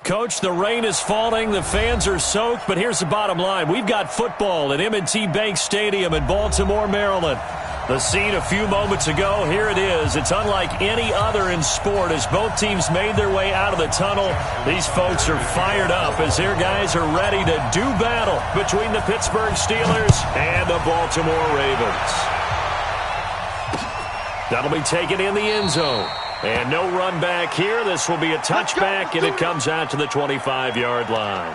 Coach, the rain is falling, the fans are soaked, but here's the bottom line. We've got football at M&T Bank Stadium in Baltimore, Maryland. The scene a few moments ago, here it is. It's unlike any other in sport as both teams made their way out of the tunnel. These folks are fired up as their guys are ready to do battle between the Pittsburgh Steelers and the Baltimore Ravens. That'll be taken in the end zone. And no run back here. This will be a touchback, and it comes out to the 25-yard line.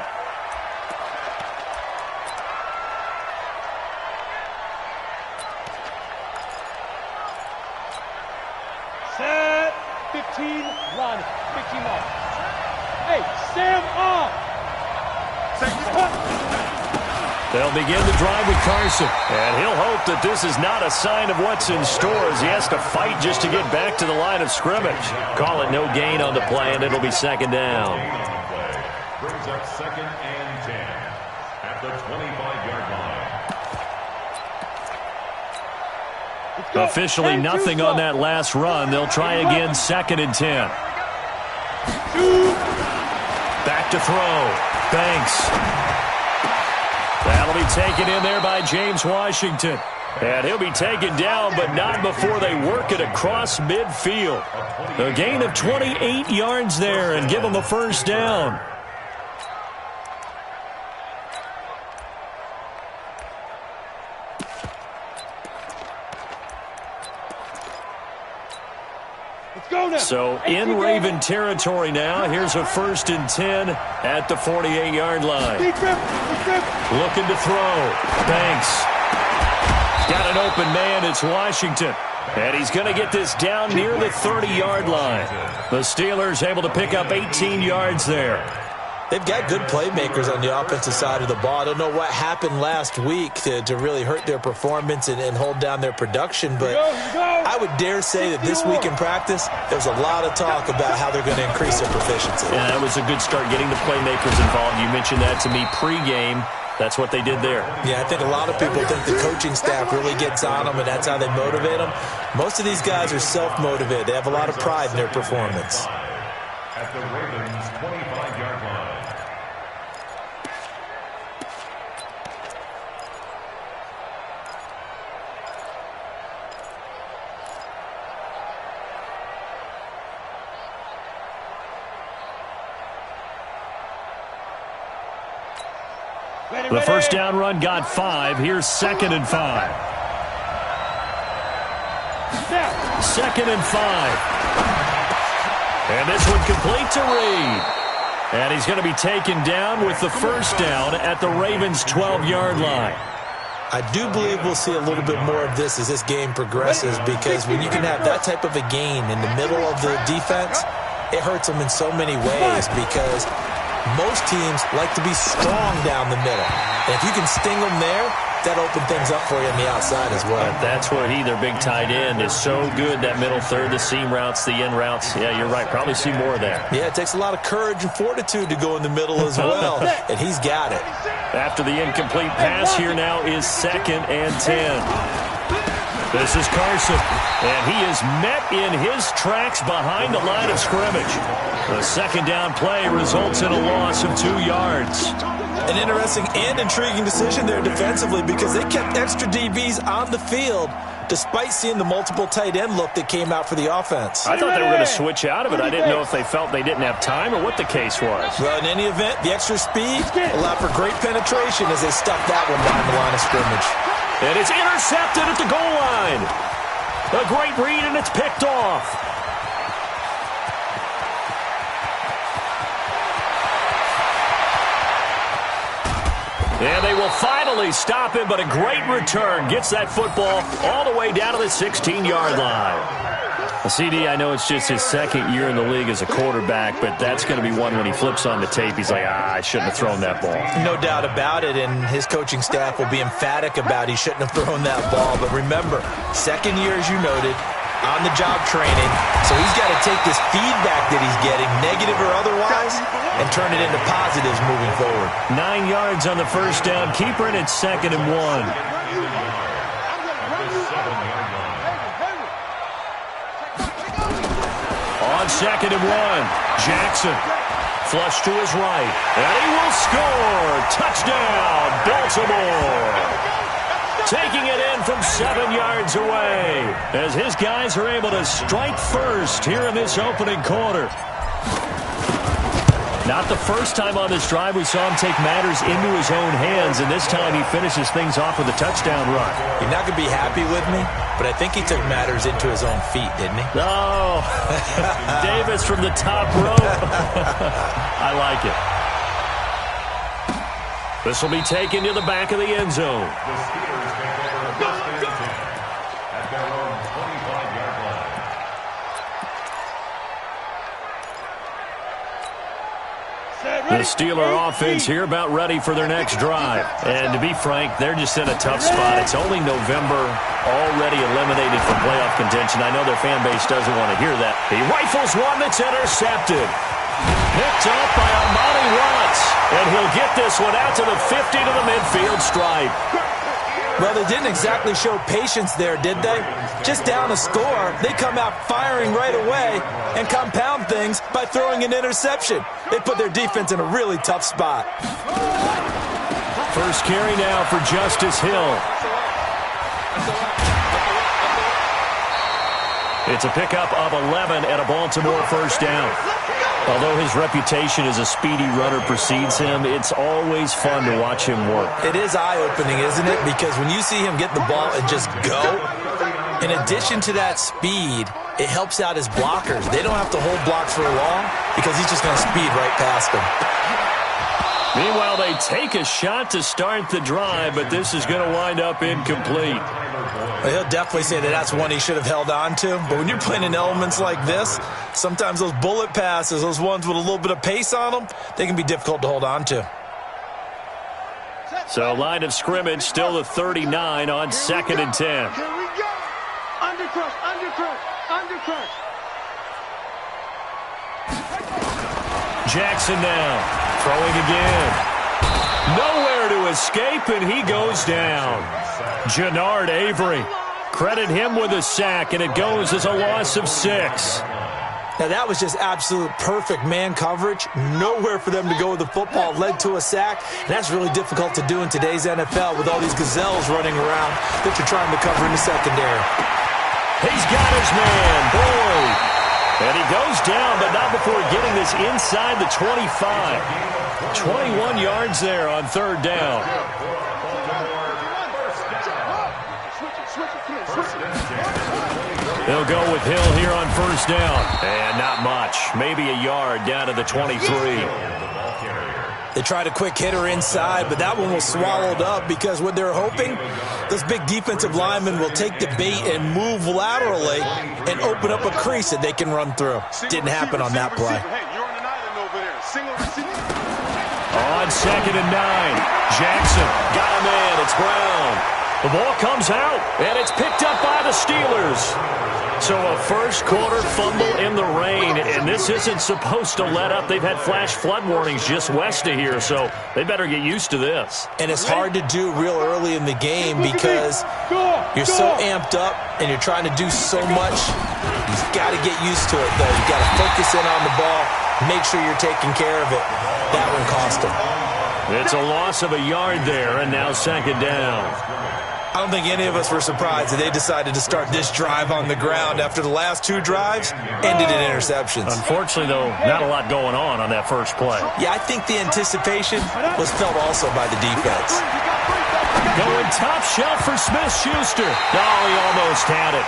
Set. 15, run. 15 up. Hey, Sam up. They'll begin the drive with Carson. And he'll hope that this is not a sign of what's in store as he has to fight just to get back to the line of scrimmage. Call it no gain on the play, and it'll be second down. Brings up 2nd and 10 at the 25-yard line. Officially nothing on that last run. They'll try again 2nd and 10. Back to throw. Banks. That'll be taken in there by James Washington. And he'll be taken down, but not before they work it across midfield. A gain of 28 yards there and give them a first down. So in Raven territory now. Here's a 1st and 10 at the 48-yard line. Looking to throw. Banks. Got an open man. It's Washington. And he's going to get this down near the 30-yard line. The Steelers able to pick up 18 yards there. They've got good playmakers on the offensive side of the ball. I don't know what happened last week to really hurt their performance and hold down their production, but I would dare say that this week in practice, there's a lot of talk about how they're going to increase their proficiency. Yeah, that was a good start getting the playmakers involved. You mentioned that to me pregame. That's what they did there. Yeah, I think a lot of people think the coaching staff really gets on them, and that's how they motivate them. Most of these guys are self-motivated. They have a lot of pride in their performance. At the Ravens' 25-yard line. The first down run got 5. Here's 2nd and 5. 2nd and 5. And this one complete to Reed. And he's going to be taken down with the first down at the Ravens' 12-yard line. I do believe we'll see a little bit more of this as this game progresses, because when you can have that type of a gain in the middle of the defense, it hurts them in so many ways, because most teams like to be strong down the middle. And if you can sting them there, that opens things up for you on the outside as well. That's where their big tight end, is so good, that middle third, the seam routes, the in routes. Yeah, you're right. Probably see more of that. Yeah, it takes a lot of courage and fortitude to go in the middle as well, and he's got it. After the incomplete pass, here now is 2nd and 10. This is Carson, and he is met in his tracks behind the line of scrimmage. The second down play results in a loss of 2 yards. An interesting and intriguing decision there defensively, because they kept extra DBs on the field despite seeing the multiple tight end look that came out for the offense. I thought they were going to switch out of it. I didn't know if they felt they didn't have time or what the case was. Well, in any event, the extra speed allowed for great penetration as they stuffed that one behind the line of scrimmage. And it's intercepted at the goal line. A great read, and it's picked off. And they will finally stop him, but a great return gets that football all the way down to the 16-yard line. CD, I know it's just his second year in the league as a quarterback, but that's going to be one when he flips on the tape, he's like, I shouldn't have thrown that ball. No doubt about it, and his coaching staff will be emphatic about he shouldn't have thrown that ball. But remember, second year, as you noted, on-the-job training, so he's got to take this feedback that he's getting, negative or otherwise, and turn it into positives moving forward. 9 yards on the first down. Keeper, and it's 2nd and 1. On 2nd and 1, Jackson flush to his right. And he will score. Touchdown, Baltimore. Taking it in from 7 yards away as his guys are able to strike first here in this opening quarter. Not the first time on this drive we saw him take matters into his own hands, and this time he finishes things off with a touchdown run. You're not going to be happy with me, but I think he took matters into his own feet, didn't he? Oh, Davis from the top rope. I like it. This will be taken to the back of the end zone. The Steelers take over first and 10 at their own 25-yard line. The Steeler offense here about ready for their next drive. And to be frank, they're just in a tough spot. It's only November, already eliminated from playoff contention. I know their fan base doesn't want to hear that. He rifles one that's intercepted. Picked up by Armani Watts. And he'll get this one out to the 50 to the midfield stripe. Well, they didn't exactly show patience there, did they? Just down a score, they come out firing right away and compound things by throwing an interception. They put their defense in a really tough spot. First carry now for Justice Hill. It's a pickup of 11 and a Baltimore first down. Although his reputation as a speedy runner precedes him, it's always fun to watch him work. It is eye-opening, isn't it? Because when you see him get the ball and just go, in addition to that speed, it helps out his blockers. They don't have to hold blocks for long because he's just going to speed right past them. Meanwhile, they take a shot to start the drive, but this is going to wind up incomplete. Well, he'll definitely say that that's one he should have held on to. But when you're playing in elements like this, sometimes those bullet passes, those ones with a little bit of pace on them, they can be difficult to hold on to. So line of scrimmage still the 39 on 2nd and 10. Here we go. Undercrush, undercrush, undercrush. Jackson now. Throwing again. Nowhere to escape, and he goes down. Jannard Avery. Credit him with a sack, and it goes as a loss of 6. Now, that was just absolute perfect man coverage. Nowhere for them to go with the football. Led to a sack. And that's really difficult to do in today's NFL with all these gazelles running around that you're trying to cover in the secondary. He's got his man, Boyd. And he goes down, but not before getting this inside the 25. 21 yards there on 3rd down. They'll go with Hill here on 1st down. And not much. Maybe a yard down to the 23. They tried a quick hitter inside, but that one was swallowed up because what they're hoping, those big defensive linemen will take the bait and move laterally and open up a crease that they can run through. Didn't happen on that play. On 2nd and 9, Jackson got a man. It's Brown. The ball comes out, and it's picked up by the Steelers. So a first quarter fumble in the rain, and this isn't supposed to let up. They've had flash flood warnings just west of here, so they better get used to this. And it's hard to do real early in the game because you're so amped up and you're trying to do so much. You've got to get used to it, though. You've got to focus in on the ball, make sure you're taking care of it. That one cost them. It's a loss of a yard there, and now 2nd down. I don't think any of us were surprised that they decided to start this drive on the ground after the last 2 drives ended in interceptions. Unfortunately, though, not a lot going on that first play. Yeah, I think the anticipation was felt also by the defense. Going top shelf for Smith-Schuster. Oh, he almost had it.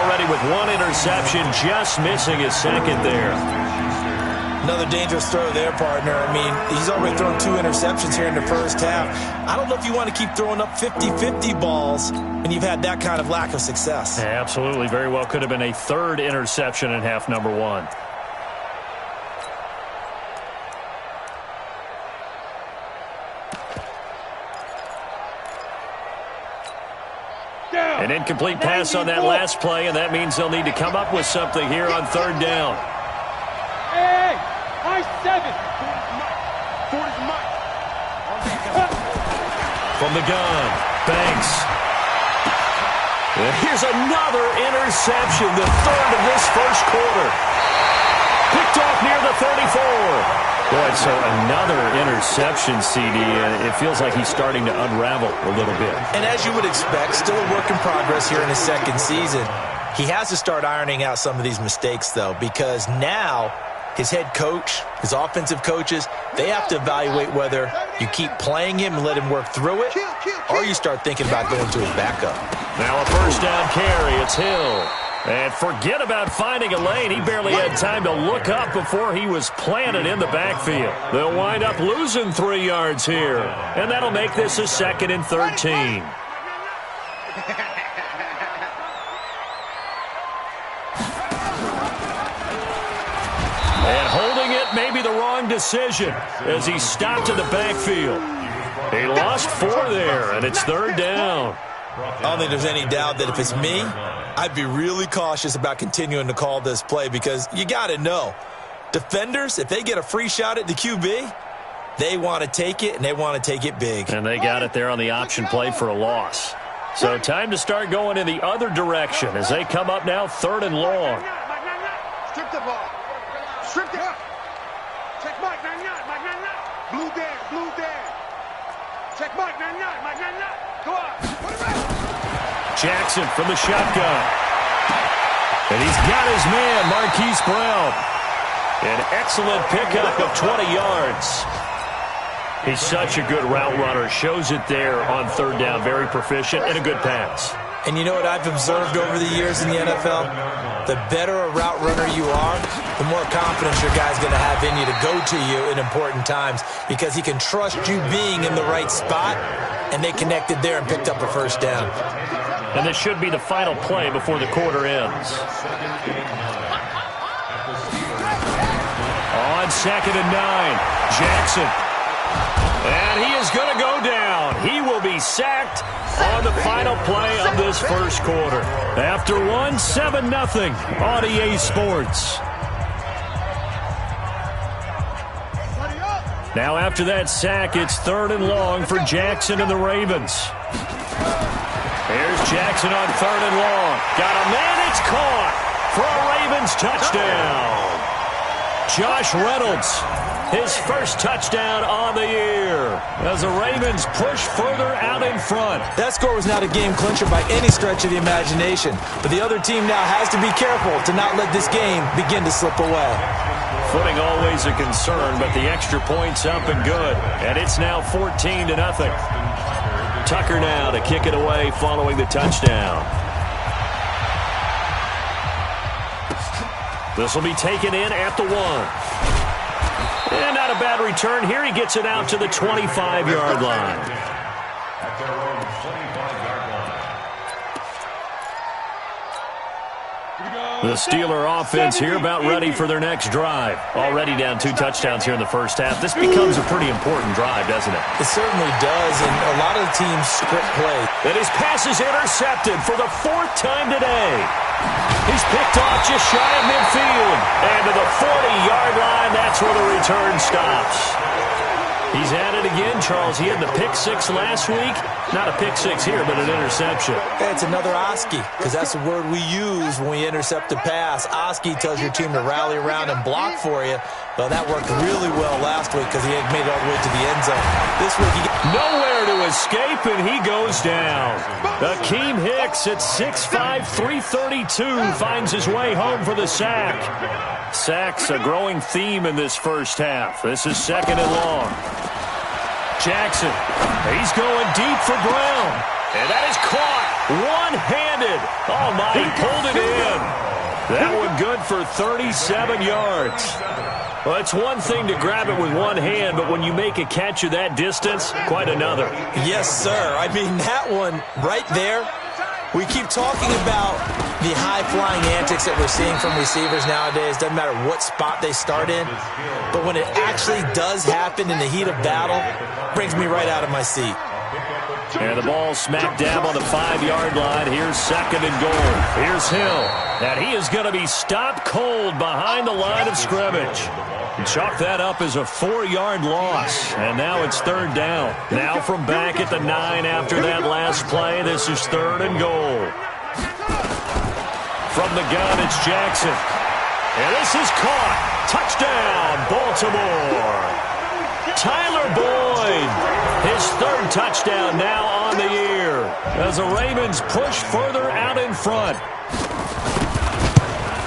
Already with 1 interception, just missing his 2nd there. Another dangerous throw there, partner. I mean, he's already thrown 2 interceptions here in the first half. I don't know if you want to keep throwing up 50-50 balls when you've had that kind of lack of success. Yeah, absolutely. Very well could have been a 3rd interception in half number 1. An incomplete pass on that last play, and that means they'll need to come up with something here on 3rd down. Hey, high 7. From the gun, Banks. And here's another interception, the 3rd of this first quarter. Picked off near the 34. Boy, so another interception, CD, and it feels like he's starting to unravel a little bit. And as you would expect, still a work in progress here in his second season. He has to start ironing out some of these mistakes, though, because now his head coach, his offensive coaches, they have to evaluate whether you keep playing him and let him work through it, or you start thinking about going to his backup. Now a first down carry. It's Hill. And forget about finding a lane. He barely had time to look up before he was planted in the backfield. They'll wind up losing 3 yards here. And that'll make this a 2nd and 13. And holding it may be the wrong decision as he stopped in the backfield. He lost 4 there, and it's 3rd down. I don't think there's any doubt that if it's me, I'd be really cautious about continuing to call this play because you got to know, defenders, if they get a free shot at the QB, they want to take it, and they want to take it big. And they got it there on the option play for a loss. So time to start going in the other direction as they come up now 3rd and long. Strip the ball. Strip the ball. Check Mike, blue there. Check Mike, go on. Jackson from the shotgun. And he's got his man, Marquise Brown. An excellent pickup of 20 yards. He's such a good route runner. Shows it there on 3rd down. Very proficient and a good pass. And you know what I've observed over the years in the NFL? The better a route runner you are, the more confidence your guy's going to have in you to go to you in important times because he can trust you being in the right spot, and they connected there and picked up a first down. And this should be the final play before the quarter ends. On 2nd and 9, Jackson. And he is going to go down. He will be sacked on the final play of this first quarter. After one, 7-0 on EA Sports. Now after that sack, it's 3rd and long for Jackson and the Ravens. Here's Jackson on 3rd and long. Got a man, it's caught for a Ravens touchdown. Josh Reynolds, his first touchdown on the year as the Ravens push further out in front. That score was not a game clincher by any stretch of the imagination, but the other team now has to be careful to not let this game begin to slip away. Footing always a concern, but the extra point's up and good, and it's now 14-0. Tucker now to kick it away following the touchdown. This will be taken in at the 1. And not a bad return here. He gets it out to the 25-yard line. At their own 25-yard line. The Steeler offense here about ready for their next drive. Already down 2 touchdowns here in the first half. This becomes a pretty important drive, doesn't it? It certainly does, and a lot of the teams script play. And his pass is intercepted for the 4th time today. He's picked off just shy of midfield. And to the 40-yard line, that's where the return stops. He's at it again, Charles. He had the pick 6 last week. Not a pick 6 here, but an interception. It's another Oski, because that's the word we use when we intercept a pass. Oski tells your team to rally around and block for you. Well, that worked really well last week because he had made it all the way to the end zone. This week, nowhere to escape, and he goes down. Akeem Hicks at 6'5", 332 finds his way home for the sack. Sacks a growing theme in this first half. This is 2nd and long. Jackson, he's going deep for Brown. And that is caught one-handed. Oh, my, he pulled it in. That one good for 37 yards. Well, it's one thing to grab it with one hand, but when you make a catch of that distance, quite another. Yes, sir. I mean, that one right there, we keep talking about the high-flying antics that we're seeing from receivers nowadays. Doesn't matter what spot they start in. But when it actually does happen in the heat of battle, it brings me right out of my seat. And the ball smack dab on the 5-yard line. Here's 2nd and goal. Here's Hill. And he is going to be stopped cold behind the line of scrimmage. Chalk that up as a 4-yard loss. And now it's 3rd down. Now from back at the 9 after that last play. This is 3rd and goal. From the gun, it's Jackson. And this is caught. Touchdown, Baltimore. Tyler Boyd, his third touchdown now on the year as the Ravens push further out in front.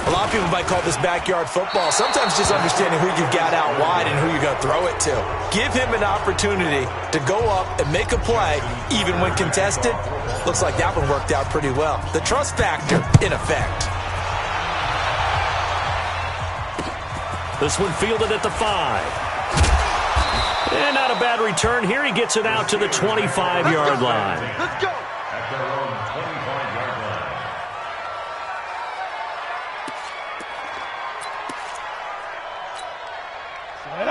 A lot of people might call this backyard football. Sometimes just understanding who you've got out wide and who you're going to throw it to. Give him an opportunity to go up and make a play, even when contested. Looks like that one worked out pretty well. The trust factor in effect. This one fielded at the 5. And not a bad return here. He gets it out to the 25-yard line. Let's go. At their own 25-yard line.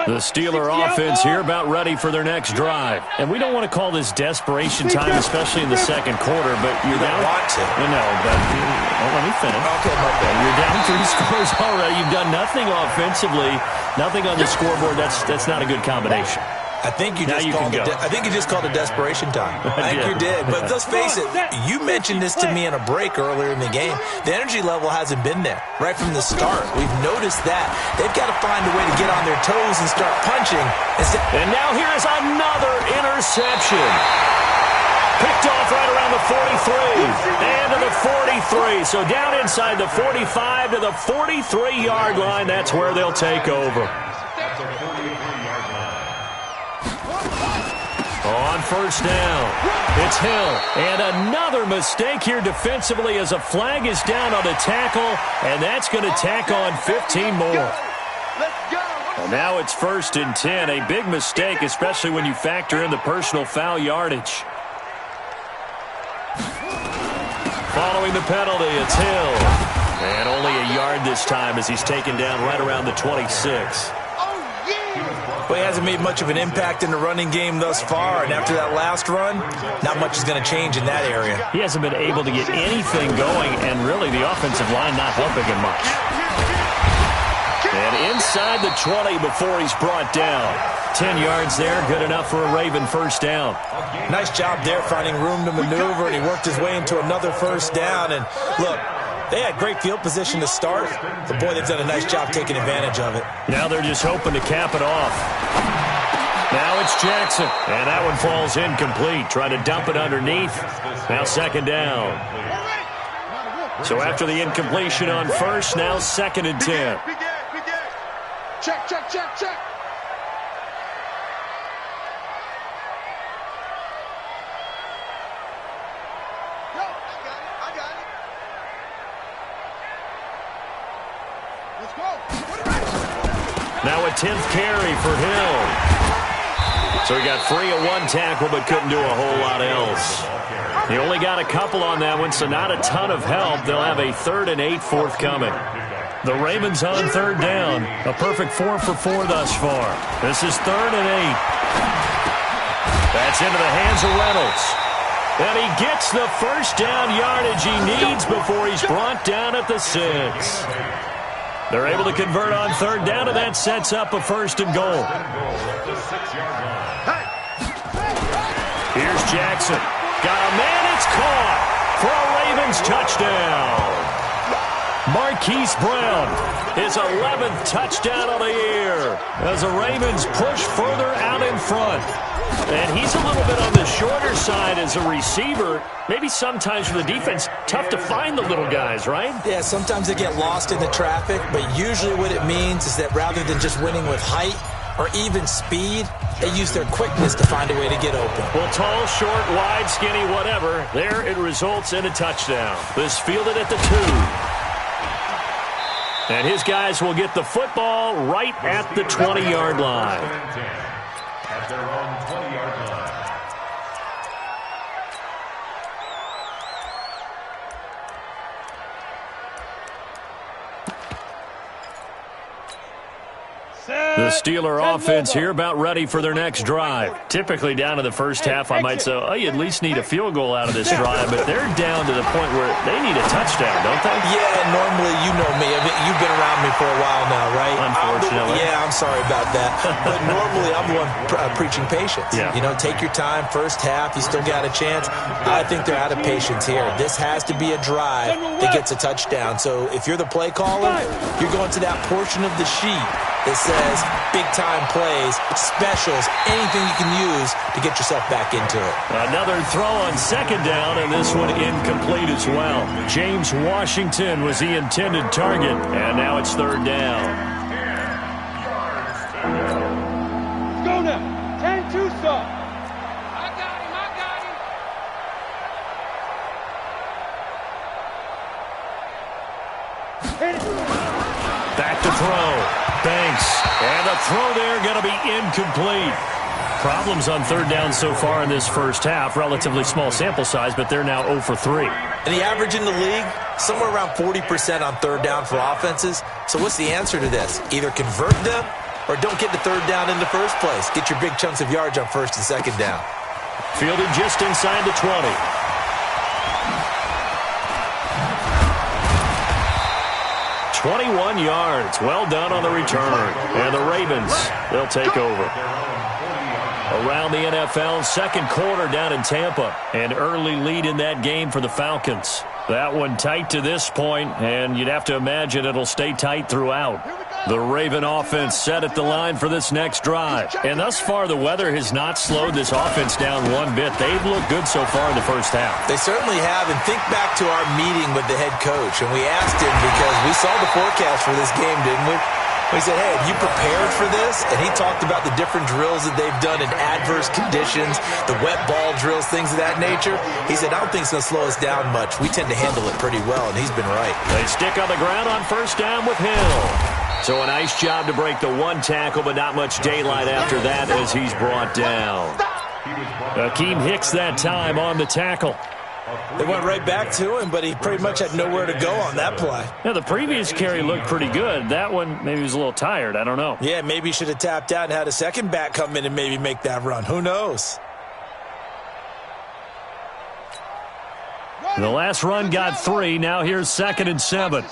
The Steeler offense here about ready for their next drive. And we don't want to call this desperation time, especially in the second quarter, but you're down. Want to. No, but let me finish. Okay, my bad. You're down 3 scores already. You've done nothing offensively, nothing on the scoreboard. That's not a good combination. I think you just called it desperation time. I think you did. But let's face it, you mentioned this to me in a break earlier in the game. The energy level hasn't been there right from the start. We've noticed that. They've got to find a way to get on their toes and start punching. And now here is another interception. Picked off right around the 43 and to the 43. So down inside the 45 to the 43-yard line. That's where they'll take over. On first down, it's Hill. And another mistake here defensively as a flag is down on the tackle, and that's going to tack on 15 more. Let's go. And now it's 1st and 10. A big mistake, especially when you factor in the personal foul yardage. Following the penalty, it's Hill. And only a yard this time as he's taken down right around the 26. But he hasn't made much of an impact in the running game thus far, and after that last run, not much is going to change in that area. He hasn't been able to get anything going, and really the offensive line not helping him much. And inside the 20 before he's brought down. 10 yards there, good enough for a Raven first down. Nice job there finding room to maneuver, and he worked his way into another first down. And look, they had great field position to start, but boy, they've done a nice job taking advantage of it. Now they're just hoping to cap it off. Now it's Jackson, and that one falls incomplete. Try to dump it underneath. Now second down. So after the incompletion on first, now 2nd and 10. Check, check, check, check. Yo, I got it. Let's go. Now a 10th carry for Hill. So he got free of one tackle but couldn't do a whole lot else. He only got a couple on that one, so not a ton of help. They'll have a 3rd and 8 forthcoming. The Ravens on 3rd down. A perfect 4 for 4 thus far. This is 3rd and 8. That's into the hands of Reynolds. And he gets the first down yardage he needs before he's brought down at the 6. They're able to convert on 3rd down, and that sets up a 1st and goal. Here's Jackson. Got a man, it's caught for a Ravens touchdown. Marquise Brown, his 11th touchdown of the year as the Ravens push further out in front. And he's a little bit on the shorter side as a receiver. Maybe sometimes for the defense, tough to find the little guys, right? Yeah, sometimes they get lost in the traffic, but usually what it means is that rather than just winning with height or even speed, they use their quickness to find a way to get open. Well, tall, short, wide, skinny, whatever, there it results in a touchdown. This fielded at the 2. And his guys will get the football right at the 20-yard line. At their own 20-yard line. The The Steeler offense here about ready for their next drive. Typically down to the first half, I might say, oh, you at least need a field goal out of this drive, but they're down to the point where they need a touchdown, don't they? Yeah, and normally, you know me. I mean, you've been around me for a while now, right? Unfortunately. I'm sorry about that. But normally, I'm the one preaching patience. Yeah. You know, take your time. First half, you still got a chance. I think they're out of patience here. This has to be a drive that gets a touchdown. So if you're the play caller, you're going to that portion of the sheet that says big-time plays, specials, anything you can use to get yourself back into it. Another throw on second down, and this one incomplete as well. James Washington was the intended target, and now it's third down. Go now. 10-2 stop. I got him. Hit it. Back to throw. Banks. And the throw there going to be incomplete. Problems on third down so far in this first half. Relatively small sample size, but they're now 0 for 3. And the average in the league, somewhere around 40% on third down for offenses. So what's the answer to this? Either convert them or don't get the third down in the first place. Get your big chunks of yards on first and second down. Fielded just inside the 20. "21 yards. Well done on the return. And the Ravens, they'll take over. Around the NFL, second quarter down in Tampa. An early lead in that game for the Falcons. That one tight to this point, and you'd have to imagine it'll stay tight throughout. The Raven offense set at the line for this next drive. And thus far, the weather has not slowed this offense down one bit. They've looked good so far in the first half. They certainly have. And think back to our meeting with the head coach. And we asked him because we saw the forecast for this game, didn't we? We said, hey, have you prepared for this? And he talked about the different drills that they've done in adverse conditions, the wet ball drills, things of that nature. He said, I don't think it's going to slow us down much. We tend to handle it pretty well, and he's been right. They stick on the ground on first down with Hill. So a nice job to break the one tackle, but not much daylight after that as he's brought down. Akeem Hicks that time on the tackle. They went right back to him, but he pretty much had nowhere to go on that play. Yeah, the previous carry looked pretty good. That one, maybe he was a little tired. I don't know. Yeah, maybe he should have tapped out and had a second back come in and maybe make that run. Who knows? The last run got 3. Now here's 2nd and 7.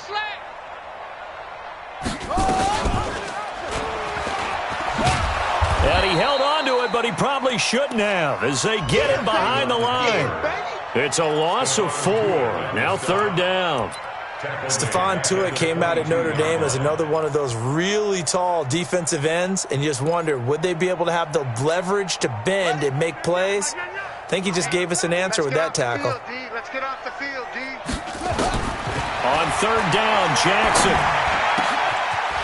And he held on to it, but he probably shouldn't have as they get him behind the line. It's a loss of 4. Now third down. Stephon Tuitt came out at Notre Dame as another one of those really tall defensive ends, and you just wonder, would they be able to have the leverage to bend and make plays? I think he just gave us an answer with that tackle. Let's get off the field, D. On third down, Jackson.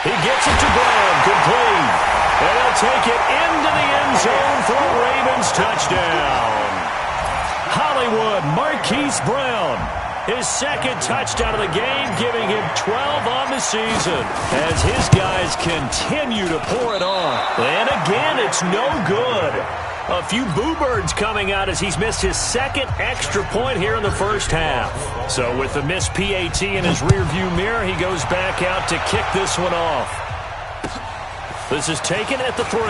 He gets it to Brown, complete. And he'll take it into the end zone for a Ravens touchdown. Hollywood Marquise Brown, his second touchdown of the game, giving him 12 on the season as his guys continue to pour it on. And again, it's no good. A few boo birds coming out as he's missed his second extra point here in the first half. So with the missed PAT in his rearview mirror, he goes back out to kick this one off. This is taken at the 3.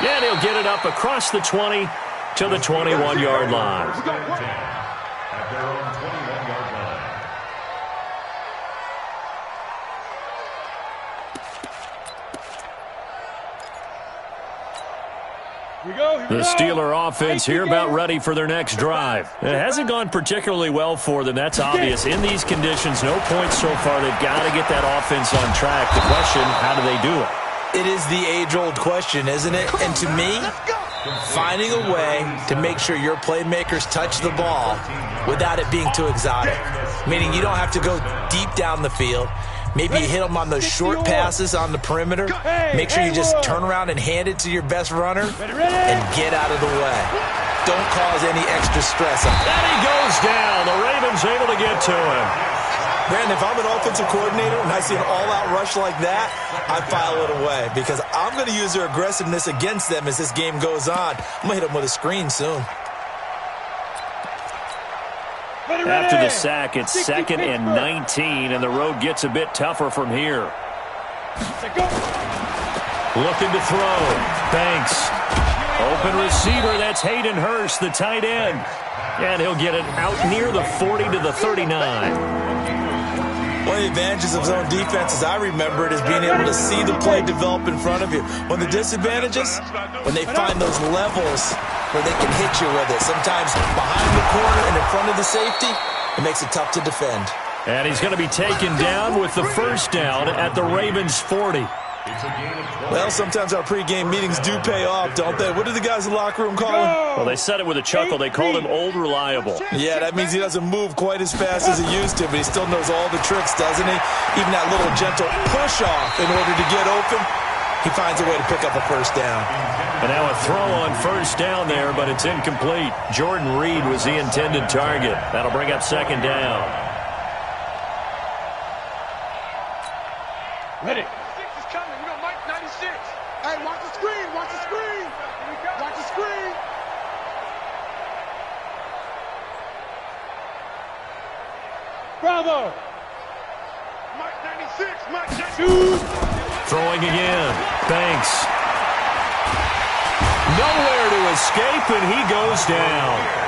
And he'll get it up across the 20 to the 21-yard line. At their own 21-yard line. The Steeler offense here about ready for their next drive. It hasn't gone particularly well for them. That's obvious. In these conditions, no points so far. They've got to get that offense on track. The question, how do they do it? It is the age-old question, isn't it? And to me, finding a way to make sure your playmakers touch the ball without it being too exotic. Meaning you don't have to go deep down the field. Maybe you hit them on those short passes on the perimeter. Make sure you just turn around and hand it to your best runner and get out of the way. Don't cause any extra stress on him. And he goes down. The Ravens able to get to him. Brandon, if I'm an offensive coordinator and I see an all-out rush like that, I file it away because I'm going to use their aggressiveness against them as this game goes on. I'm going to hit them with a screen soon. After the sack, it's 2nd and 19, and the road gets a bit tougher from here. Looking to throw. Banks. Open receiver. That's Hayden Hurst, the tight end. And he'll get it out near the 40 to the 39. One of the advantages of zone defense, as I remember it, is being able to see the play develop in front of you. One of the disadvantages, when they find those levels where they can hit you with it. Sometimes behind the corner and in front of the safety, it makes it tough to defend. And he's going to be taken down with the first down at the Ravens' 40. Well, sometimes our pregame meetings do pay off, don't they? What do the guys in the locker room call him? Well, they said it with a chuckle. They called him Old Reliable. Yeah, that means he doesn't move quite as fast as he used to, but he still knows all the tricks, doesn't he? Even that little gentle push-off in order to get open, he finds a way to pick up a first down. And now a throw on first down there, but it's incomplete. Jordan Reed was the intended target. That'll bring up second down. Ready. Hey, watch the screen, watch the screen. Watch the screen. Bravo. Mike 96, Mike 92. Throwing again. Banks. Nowhere to escape, and he goes down.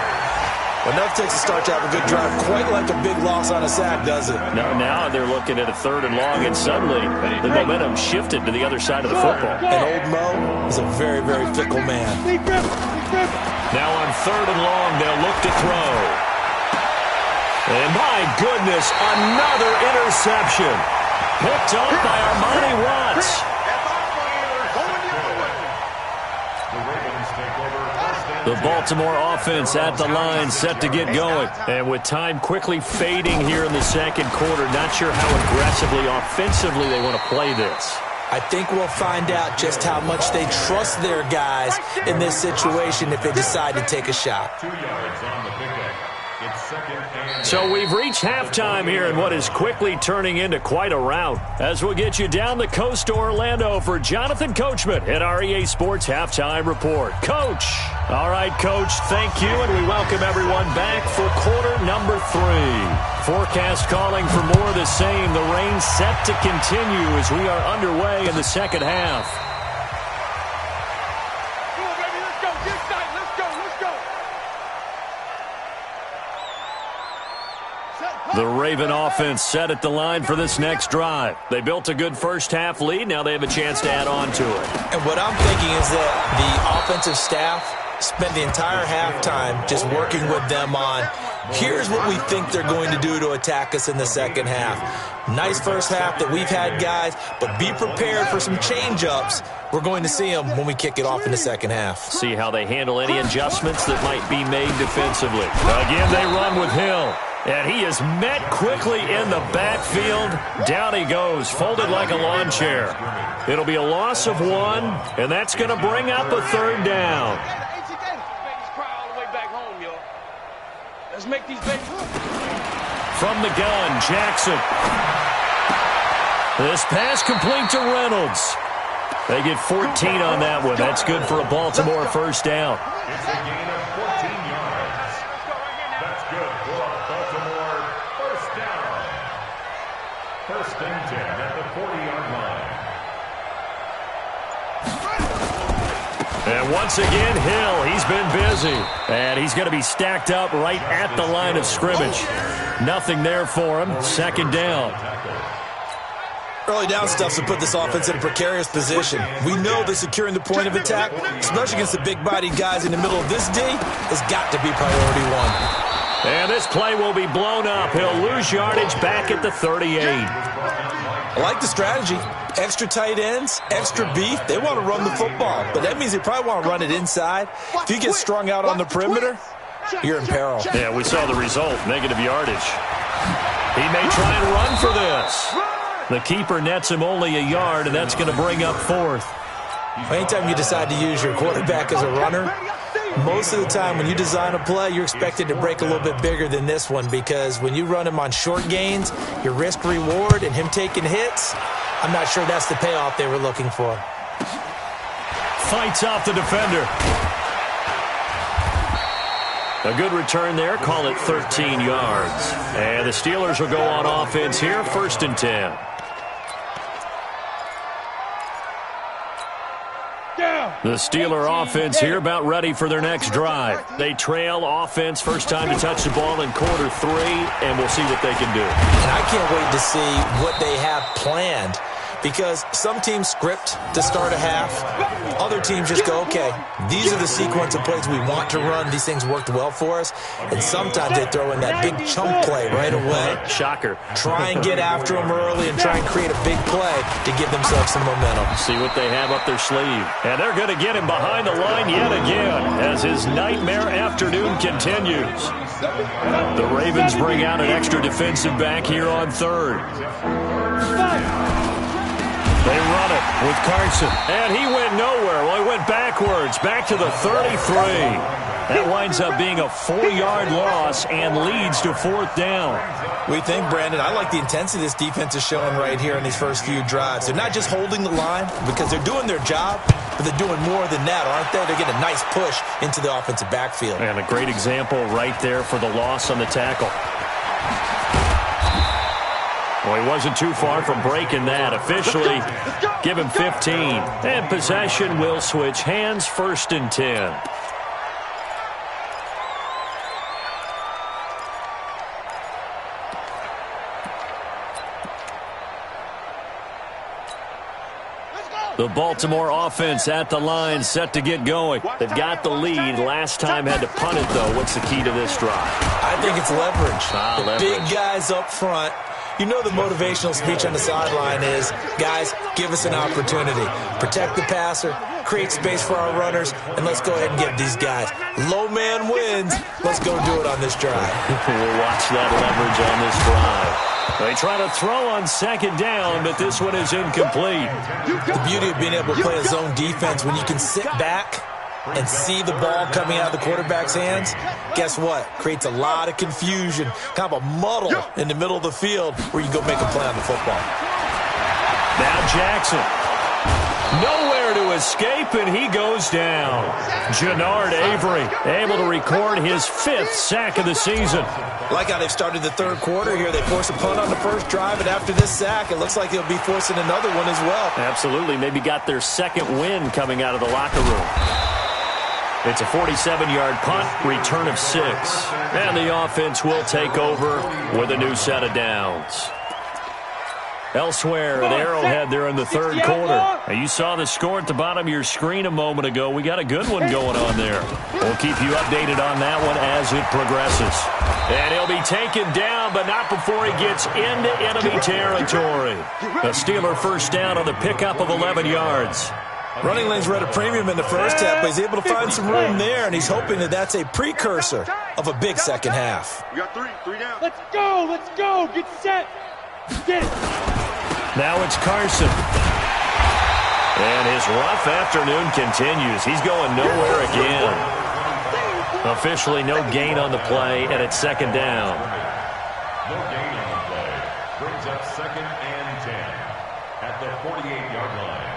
Enough takes to start to have a good drive, quite like a big loss on a sack, does it? Now they're looking at a 3rd and long, and suddenly the momentum shifted to the other side of the football. And old Mo is a very, very fickle man. Now on 3rd and long, they'll look to throw. And my goodness, another interception. Picked off by Armani Watts. The Baltimore offense at the line, set to get going. And with time quickly fading here in the second quarter, not sure how aggressively, offensively they want to play this. I think we'll find out just how much they trust their guys in this situation if they decide to take a shot. 2 yards on the pickup. It's second and... So we've reached halftime here in what is quickly turning into quite a rout. As we'll get you down the coast to Orlando for Jonathan Coachman at our EA Sports Halftime Report. Coach! All right, Coach, thank you, and we welcome everyone back for quarter number 3. Forecast calling for more of the same. The rain set to continue as we are underway in the second half. Come on, baby, let's go. Get tight. Let's go. Let's go. The Raven offense set at the line for this next drive. They built a good first-half lead. Now they have a chance to add on to it. And what I'm thinking is that the offensive staff spent the entire halftime just working with them on, here's what we think they're going to do to attack us in the second half. Nice first half that we've had, guys, but be prepared for some change-ups. We're going to see them when we kick it off in the second half. See how they handle any adjustments that might be made defensively. Again, they run with Hill. And he is met quickly in the backfield. Down he goes, folded like a lawn chair. It'll be a loss of 1, and that's going to bring up a 3rd down. Let's make these babies. From the gun, Jackson. This pass complete to Reynolds. They get 14 on that one. That's good for a Baltimore first down. It's a gain of 14 yards. That's good for a Baltimore first down. 1st and 10 at the 40-yard line. And once again, Hill, he's been busy. And he's going to be stacked up right at the line of scrimmage. Nothing there for him. 2nd down. Early down stuff to put this offense in a precarious position. We know that securing the point of attack, especially against the big-bodied guys in the middle of this D, has got to be priority 1. And this play will be blown up. He'll lose yardage back at the 38. I like the strategy. Extra tight ends, extra beef. They want to run the football, but that means they probably want to run it inside. If you get strung out on the perimeter, you're in peril. Yeah, we saw the result, negative yardage. He may try and run for this. The keeper nets him only a yard, and that's going to bring up 4th. Anytime you decide to use your quarterback as a runner, most of the time when you design a play, you're expected to break a little bit bigger than this one, because when you run him on short gains, your risk-reward and him taking hits, I'm not sure that's the payoff they were looking for. Fights off the defender. A good return there. Call it 13 yards. And the Steelers will go on offense here. 1st and 10. The Steeler offense here about ready for their next drive. They trail offense first time to touch the ball in quarter 3, and we'll see what they can do. And I can't wait to see what they have planned, because some teams script to start a half. Other teams just go, okay, these are the sequence of plays we want to run. These things worked well for us. And sometimes they throw in that big chunk play right away. Shocker. Try and get after them early and try and create a big play to give themselves some momentum. See what they have up their sleeve. And they're going to get him behind the line yet again as his nightmare afternoon continues. The Ravens bring out an extra defensive back here on third. They run it with Carson, and he went nowhere. Well, he went backwards, back to the 33. That winds up being a 4-yard loss and leads to 4th down. We think, Brandon, I like the intensity this defense is showing right here in these first few drives. They're not just holding the line because they're doing their job, but they're doing more than that, aren't they? They're getting a nice push into the offensive backfield. And a great example right there for the loss on the tackle. Well, he wasn't too far from breaking that. Officially, give him 15. And possession will switch hands, 1st and 10. The Baltimore offense at the line, set to get going. They've got the lead. Last time had to punt it, though. What's the key to this drive? I think it's leverage. Leverage. Big guys up front. You know the motivational speech on the sideline is, guys, give us an opportunity. Protect the passer, create space for our runners, and let's go ahead and get these guys. Low man wins. Let's go do it on this drive. We'll watch that leverage on this drive. They try to throw on 2nd down, but this one is incomplete. The beauty of being able to play a zone defense, when you can sit back and see the ball coming out of the quarterback's hands, guess what? Creates a lot of confusion, kind of a muddle in the middle of the field where you go make a play on the football. Now Jackson. Nowhere to escape, and he goes down. Jannard Avery able to record his 5th sack of the season. Like how they've started the 3rd quarter here. They force a punt on the first drive, and after this sack, it looks like they'll be forcing another one as well. Absolutely. Maybe got their 2nd win coming out of the locker room. It's a 47-yard punt, return of 6. And the offense will take over with a new set of downs. Elsewhere at Arrowhead there in the 3rd quarter. Now, you saw the score at the bottom of your screen a moment ago. We got a good one going on there. We'll keep you updated on that one as it progresses. And he'll be taken down, but not before he gets into enemy territory. A Steeler 1st down on the pickup of 11 yards. Running lanes were at a premium in the first half, but he's able to find some room there, and he's hoping that that's a precursor of a big second half. We got three down. Let's go, get set. Get it. Now it's Carson. And his rough afternoon continues. He's going nowhere again. Officially no gain on the play, and it's 2nd down. No gain on the play. Brings up 2nd and 10 at the 48-yard line.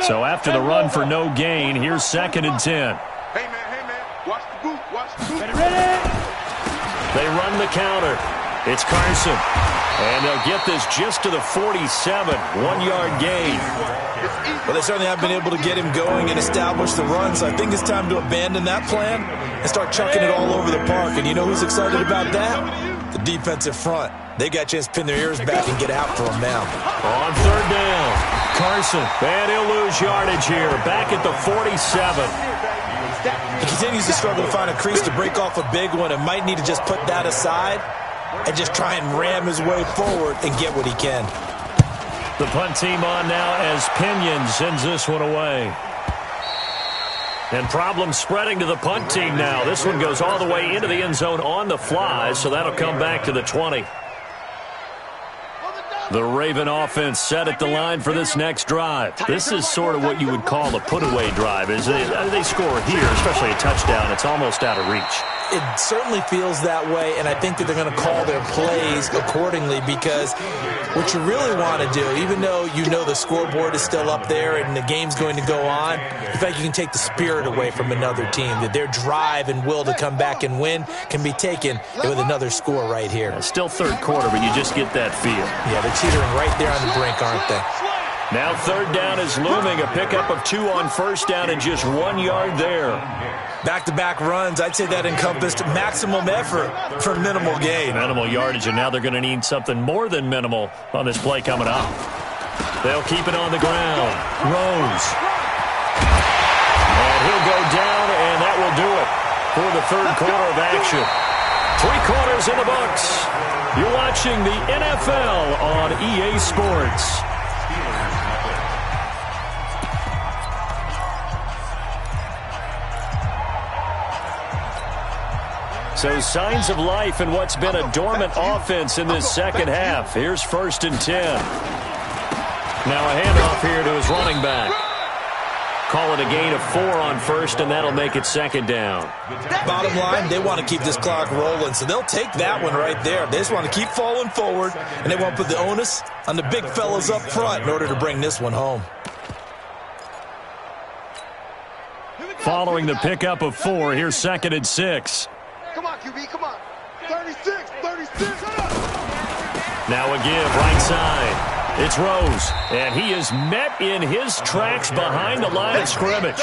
So after the run for no gain, here's 2nd and 10. Hey, man, watch the boot, Ready. They run the counter. It's Carson. And they'll get this just to the 47. 1-yard gain. Well, they certainly have been able to get him going and establish the run, so I think it's time to abandon that plan and start chucking it all over the park. And you know who's excited about that? The defensive front. They got a chance to pin their ears back and get after him now. On 3rd down, Carson. And he'll lose yardage here. Back at the 47. He continues to struggle to find a crease to break off a big one and might need to just put that aside and just try and ram his way forward and get what he can. The punt team on now as Pinion sends this one away. And problems spreading to the punt team now. This one goes all the way into the end zone on the fly, so that'll come back to the 20. The Raven offense set at the line for this next drive. This is sort of what you would call a put-away drive. As they score here, especially a touchdown, it's almost out of reach. It certainly feels that way, and I think that they're going to call their plays accordingly, because what you really want to do, even though you know the scoreboard is still up there and the game's going to go on, in fact, you can take the spirit away from another team, that their drive and will to come back and win can be taken with another score right here. Still 3rd quarter, but you just get that feel. Yeah, they're teetering right there on the brink, aren't they? Now third down is looming. A pickup of 2 on first down and just 1 yard there. Back-to-back runs, I'd say that encompassed maximum effort for minimal gain. Minimal yardage, and now they're going to need something more than minimal on this play coming up. They'll keep it on the ground. Rose. And he'll go down, and that will do it for the third quarter of action. 3 quarters in the books. You're watching the NFL on EA Sports. So signs of life in what's been a dormant offense in this second half. Here's 1st and 10. Now a handoff here to his running back. Call it a gain of 4 on first, and that'll make it 2nd down. Bottom line, they want to keep this clock rolling, so they'll take that one right there. They just want to keep falling forward, and they want to put the onus on the big fellas up front in order to bring this one home. Following the pickup of 4, here's 2nd and 6. Come on, QB, come on. 36, 36. Now a give, right side. It's Rose, and he is met in his tracks behind the line of scrimmage.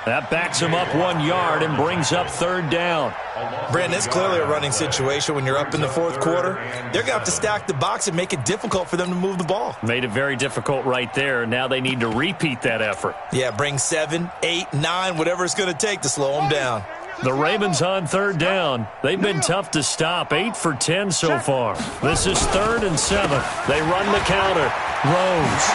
That backs him up 1 yard and brings up 3rd down. Brandon, it's clearly a running situation when you're up in the 4th quarter. They're going to have to stack the box and make it difficult for them to move the ball. Made it very difficult right there. Now they need to repeat that effort. Yeah, bring 7, 8, 9, whatever it's going to take to slow them down. The Ravens on 3rd down. They've been tough to stop. 8 for 10 so far. This is 3rd and 7. They run the counter. Rose.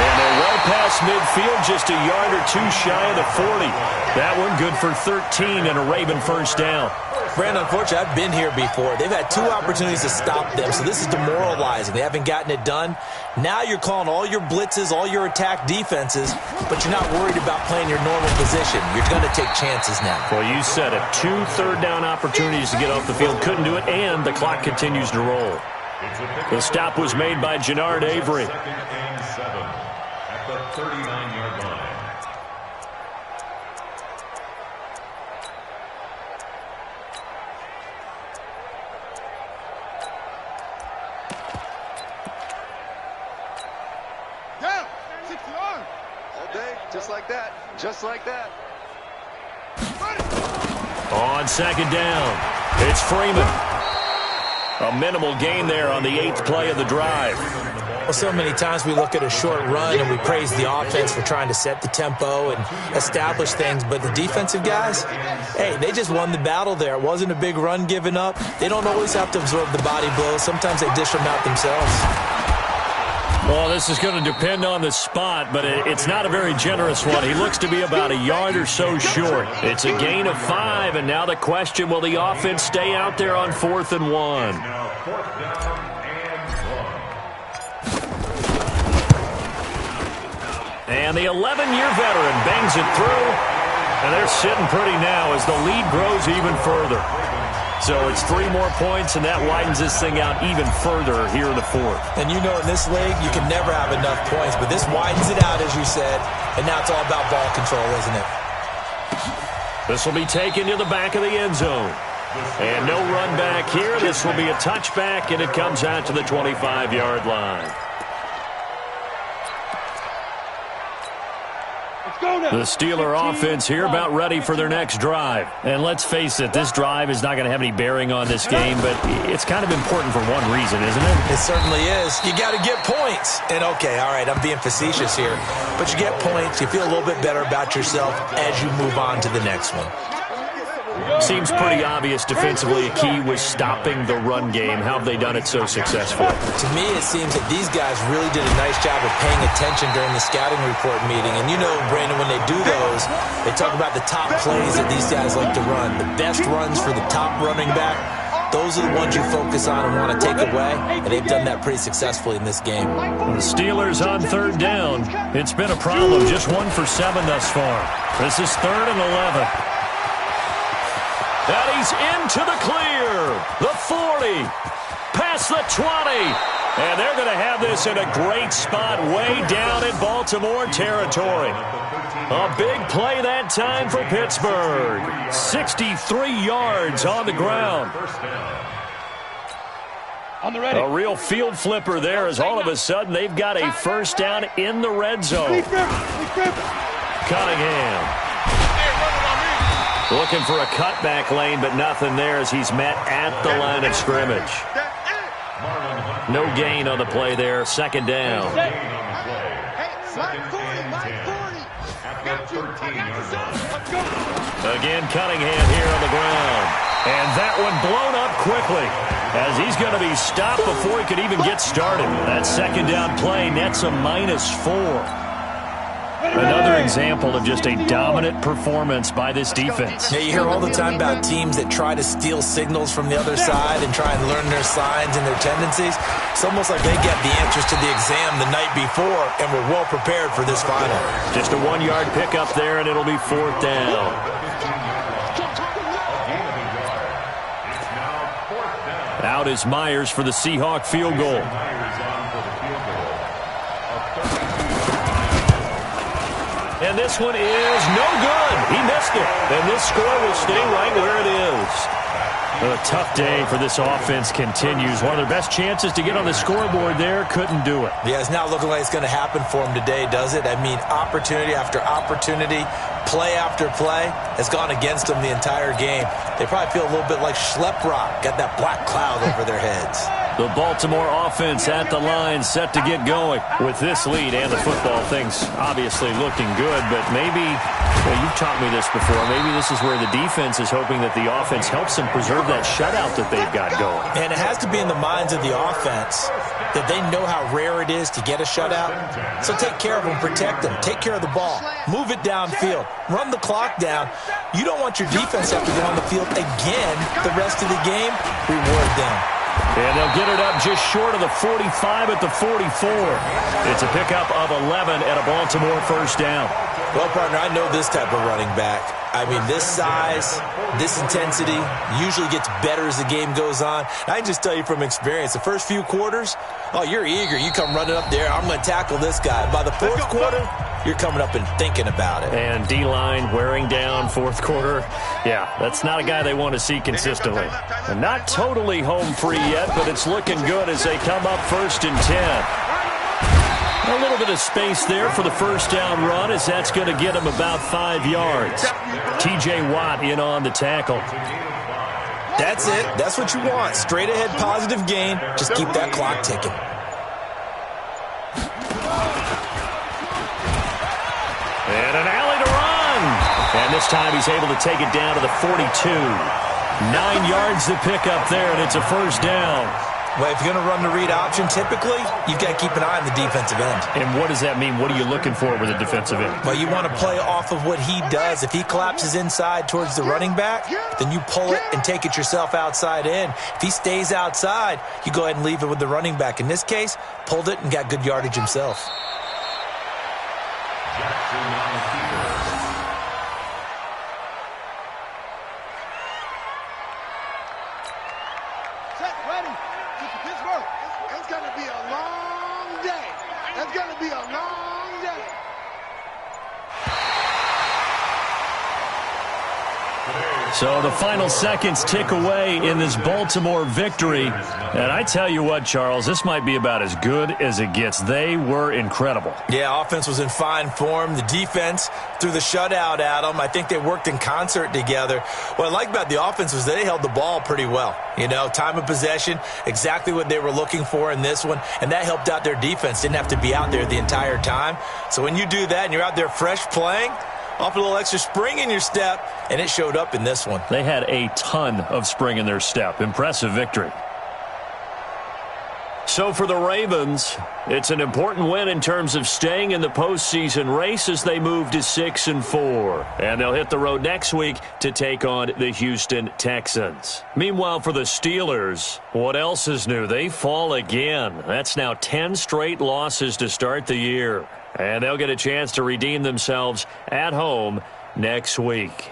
And they're well past midfield, just a yard or 2 shy of the 40. That one good for 13 and a Raven 1st down. Brandon, unfortunately, I've been here before. They've had 2 opportunities to stop them, so this is demoralizing. They haven't gotten it done. Now you're calling all your blitzes, all your attack defenses, but you're not worried about playing your normal position. You're going to take chances now. Well, you said it. 2 third down opportunities to get off the field. Couldn't do it, and the clock continues to roll. The stop was made by Jannard Avery. 2nd and 7 at the 39-yard line. Down, 60 yards. All day, just like that, just like that. On 2nd down, it's Freeman. A minimal gain there on the 8th play of the drive. Well, so many times we look at a short run and we praise the offense for trying to set the tempo and establish things, but the defensive guys, hey, they just won the battle there. It wasn't a big run given up. They don't always have to absorb the body blows. Sometimes they dish them out themselves. Well, this is going to depend on the spot, but it's not a very generous one. He looks to be about a yard or so short. It's a gain of 5, and now the question, will the offense stay out there on 4th and 1? Now 4th down and 1. And the 11-year veteran bangs it through, and they're sitting pretty now as the lead grows even further. So it's 3 more points, and that widens this thing out even further here in the 4th. And you know in this league, you can never have enough points, but this widens it out, as you said, and now it's all about ball control, isn't it? This will be taken to the back of the end zone. And no run back here. This will be a touchback, and it comes out to the 25-yard line. The Steeler offense here about ready for their next drive. And let's face it, this drive is not going to have any bearing on this game, but it's kind of important for one reason, isn't it? It certainly is. You got to get points. And okay, all right, I'm being facetious here, but you get points, you feel a little bit better about yourself as you move on to the next one. Seems pretty obvious defensively. A key was stopping the run game. How have they done it so successfully? To me, it seems that these guys really did a nice job of paying attention during the scouting report meeting. And you know, Brandon, when they do those, they talk about the top plays that these guys like to run. The best runs for the top running back, those are the ones you focus on and want to take away. And they've done that pretty successfully in this game. The Steelers on 3rd down. It's been a problem. Just 1 for 7 thus far. This is 3rd and 11. And he's into the clear. The 40. Past the 20. And they're going to have this in a great spot way down in Baltimore territory. A big play that time for Pittsburgh. 63 yards on the ground. On the ready. A real field flipper there as all of a sudden they've got a first down in the red zone. Cunningham. Looking for a cutback lane, but nothing there as he's met at the line of scrimmage. No gain on the play there. Second down. Again, Cunningham here on the ground. And that one blown up quickly as he's going to be stopped before he could even get started. That second down play nets a -4. Another example of just a dominant performance by this defense. Yeah, you hear all the time about teams that try to steal signals from the other side and try and learn their signs and their tendencies. It's almost like they get the answers to the exam the night before and were well prepared for this final. Just a 1-yard pickup there, and it'll be 4th down. Out is Myers for the Seahawk field goal. And this one is no good. He missed it. And this score will stay right where it is. A tough day for this offense continues. One of their best chances to get on the scoreboard there, couldn't do it. Yeah, it's not looking like it's going to happen for them today, does it? I mean, opportunity after opportunity, play after play has gone against them the entire game. They probably feel a little bit like Schlep Rock, got that black cloud over their heads. The Baltimore offense at the line set to get going. With this lead and the football, things obviously looking good, but maybe, well, you've taught me this before, maybe this is where the defense is hoping that the offense helps them preserve that shutout that they've got going. And it has to be in the minds of the offense that they know how rare it is to get a shutout. So take care of them, protect them, take care of the ball, move it downfield, run the clock down. You don't want your defense to have to go on the field again the rest of the game. Reward them. And they'll get it up just short of the 45 at the 44. It's a pickup of 11 at a Baltimore first down. Well, partner, I know this type of running back. I mean, this size, this intensity usually gets better as the game goes on. I can just tell you from experience, the first few quarters, oh, you're eager. You come running up there, I'm going to tackle this guy. By the fourth quarter, you're coming up and thinking about it. And D-line wearing down fourth quarter. Yeah, that's not a guy they want to see consistently. And not totally home free yet, but it's looking good as they come up 1st and 10. A little bit of space there for the first down run as that's going to get him about 5 yards. T.J. Watt in on the tackle. That's it. That's what you want. Straight ahead positive gain. Just keep that clock ticking. And an alley to run. And this time he's able to take it down to the 42. 9 yards to pick up there, and it's a first down. Well, if you're going to run the read option, typically, you've got to keep an eye on the defensive end. And what does that mean? What are you looking for with a defensive end? Well, you want to play off of what he does. If he collapses inside towards the running back, then you pull it and take it yourself outside in. If he stays outside, you go ahead and leave it with the running back. In this case, pulled it and got good yardage himself. So the final seconds tick away in this Baltimore victory. And I tell you what, Charles, this might be about as good as it gets. They were incredible. Yeah, offense was in fine form. The defense threw the shutout at them. I think they worked in concert together. What I like about the offense was they held the ball pretty well. You know, time of possession, exactly what they were looking for in this one. And that helped out their defense. Didn't have to be out there the entire time. So when you do that and you're out there fresh playing, off a little extra spring in your step, and it showed up in this one. They had a ton of spring in their step. Impressive victory. So for the Ravens, it's an important win in terms of staying in the postseason race as they move to 6-4. And they'll hit the road next week to take on the Houston Texans. Meanwhile, for the Steelers, what else is new? They fall again. That's now 10 straight losses to start the year. And they'll get a chance to redeem themselves at home next week.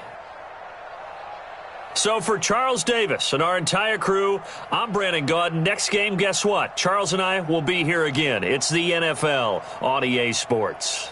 So for Charles Davis and our entire crew, I'm Brandon Gaudin. Next game, guess what? Charles and I will be here again. It's the NFL on EA Sports.